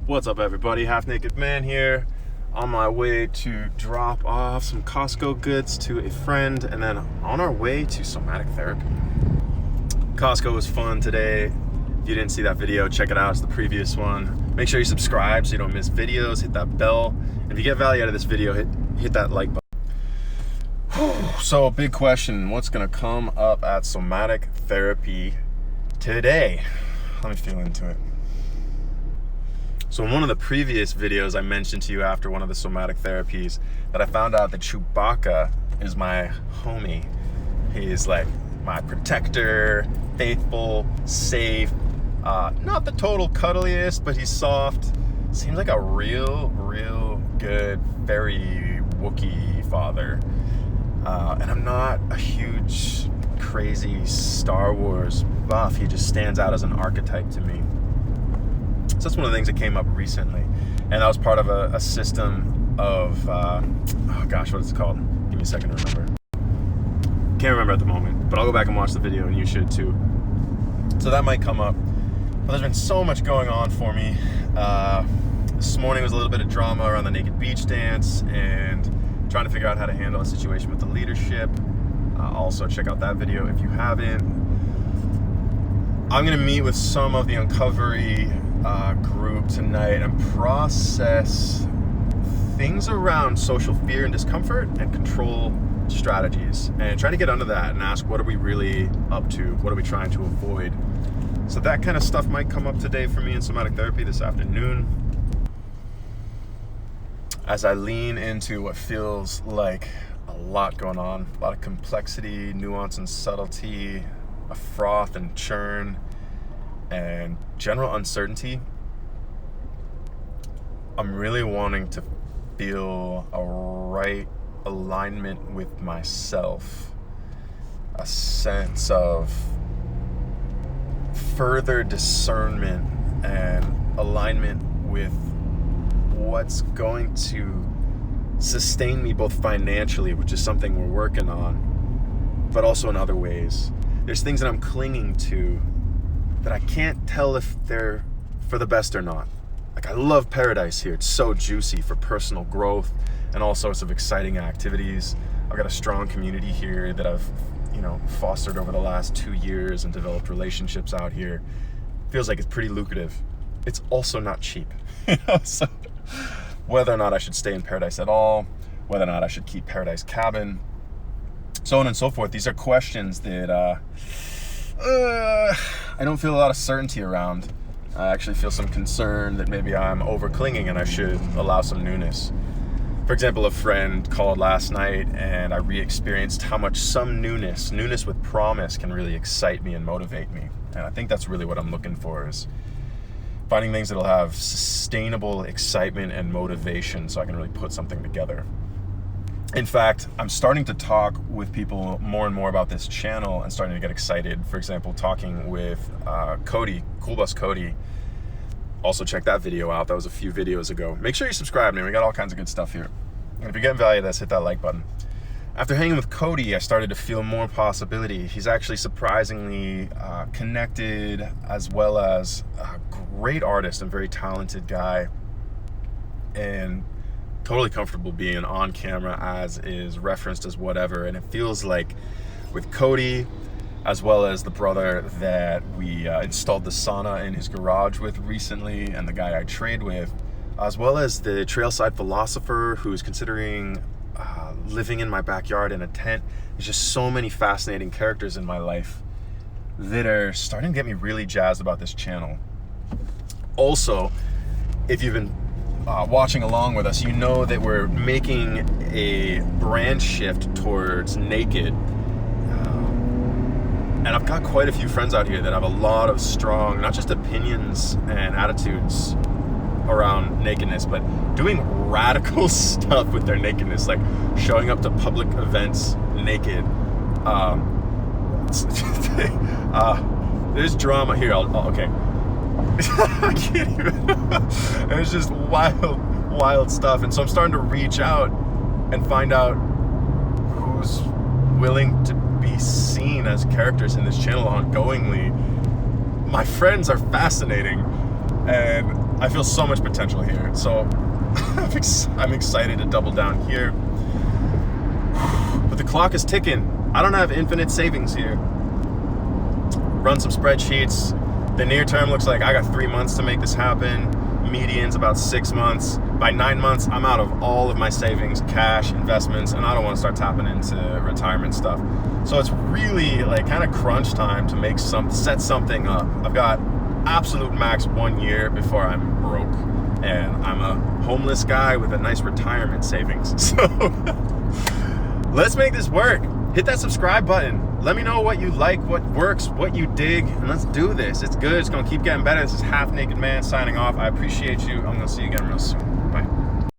What's up, everybody? Half Naked Man here, on my way to drop off some Costco goods to a friend, and then on our way to Somatic therapy. Costco was fun today. If you didn't see that video, check it out. It's the previous one. Make sure you subscribe so you don't miss videos. Hit that bell. And if you get value out of this video, hit that like button. So, big question. What's going to come up at Somatic therapy today? Let me feel into it. So in one of the previous videos, I mentioned to you after one of the somatic therapies that I found out that Chewbacca is my homie. He's like my protector, faithful, safe, not the total cuddliest, but he's soft. Seems like a real good fairy Wookiee father. And I'm not a huge, crazy Star Wars buff. He just stands out as an archetype to me. So that's one of the things that came up recently. And that was part of a system of, oh gosh, what is it called? Give me a second to remember. Can't remember at the moment, but I'll go back and watch the video, and you should too. So that might come up. But there's been so much going on for me. This morning was a little bit of drama around the naked beach dance and trying to figure out how to handle a situation with the leadership. Also, check out that video if you haven't. I'm gonna meet with some of the Uncovery group tonight and process things around social fear and discomfort and control strategies, and try to get under that and ask, what are we really up to? What are we trying to avoid? So that kind of stuff might come up today for me in somatic therapy this afternoon, as I lean into what feels like a lot going on, a lot of complexity, nuance and subtlety, a froth and churn, and general uncertainty. I'm really wanting to feel a right alignment with myself, a sense of further discernment and alignment with what's going to sustain me both financially, which is something we're working on, but also in other ways. There's things that I'm clinging to that I can't tell if they're for the best or not. Like, I love paradise here. It's so juicy for personal growth and all sorts of exciting activities. I've got a strong community here that I've, fostered over the last 2 years and developed relationships out here. Feels like it's pretty lucrative. It's also not cheap. So whether or not I should stay in paradise at all, whether or not I should keep Paradise Cabin, so on and so forth. These are questions that I don't feel a lot of certainty around. I actually feel some concern that maybe I'm over clinging and I should allow some newness. For example, a friend called last night and I re-experienced how much some newness with promise can really excite me and motivate me. And I think that's really what I'm looking for, is finding things that'll have sustainable excitement and motivation so I can really put something together. In fact, I'm starting to talk with people more and more about this channel and starting to get excited. For example, talking with Cody, Cool Bus Cody. Also check that video out. That was a few videos ago. Make sure you subscribe, man. We got all kinds of good stuff here. And if you're getting value of this, hit that like button. After hanging with Cody, I started to feel more possibility. He's actually surprisingly connected, as well as a great artist and very talented guy. And totally comfortable being on camera, as is referenced as whatever. And it feels like with Cody, as well as the brother that we installed the sauna in his garage with recently, and the guy I trade with, as well as the trailside philosopher who's considering living in my backyard in a tent. There's just so many fascinating characters in my life that are starting to get me really jazzed about this channel. Also, if you've been watching along with us, you know that we're making a brand shift towards naked. And I've got quite a few friends out here that have a lot of strong, not just opinions and attitudes around nakedness, but doing radical stuff with their nakedness, like showing up to public events naked. There's drama here. Okay. I can't even. It's just wild stuff. And so I'm starting to reach out and find out who's willing to be seen as characters in this channel ongoingly. My friends are fascinating, and I feel so much potential here. So I'm excited to double down here. But the clock is ticking. I don't have infinite savings here. Run some spreadsheets. The near term looks like I got 3 months to make this happen. Median's about 6 months. By 9 months, I'm out of all of my savings, cash, investments, and I don't want to start tapping into retirement stuff. So it's really like kind of crunch time to set something up. I've got absolute max 1 year before I'm broke, and I'm a homeless guy with a nice retirement savings. So let's make this work. Hit that subscribe button. Let me know what you like, what works, what you dig, and let's do this. It's good. It's going to keep getting better. This is Half Naked Man signing off. I appreciate you. I'm going to see you again real soon.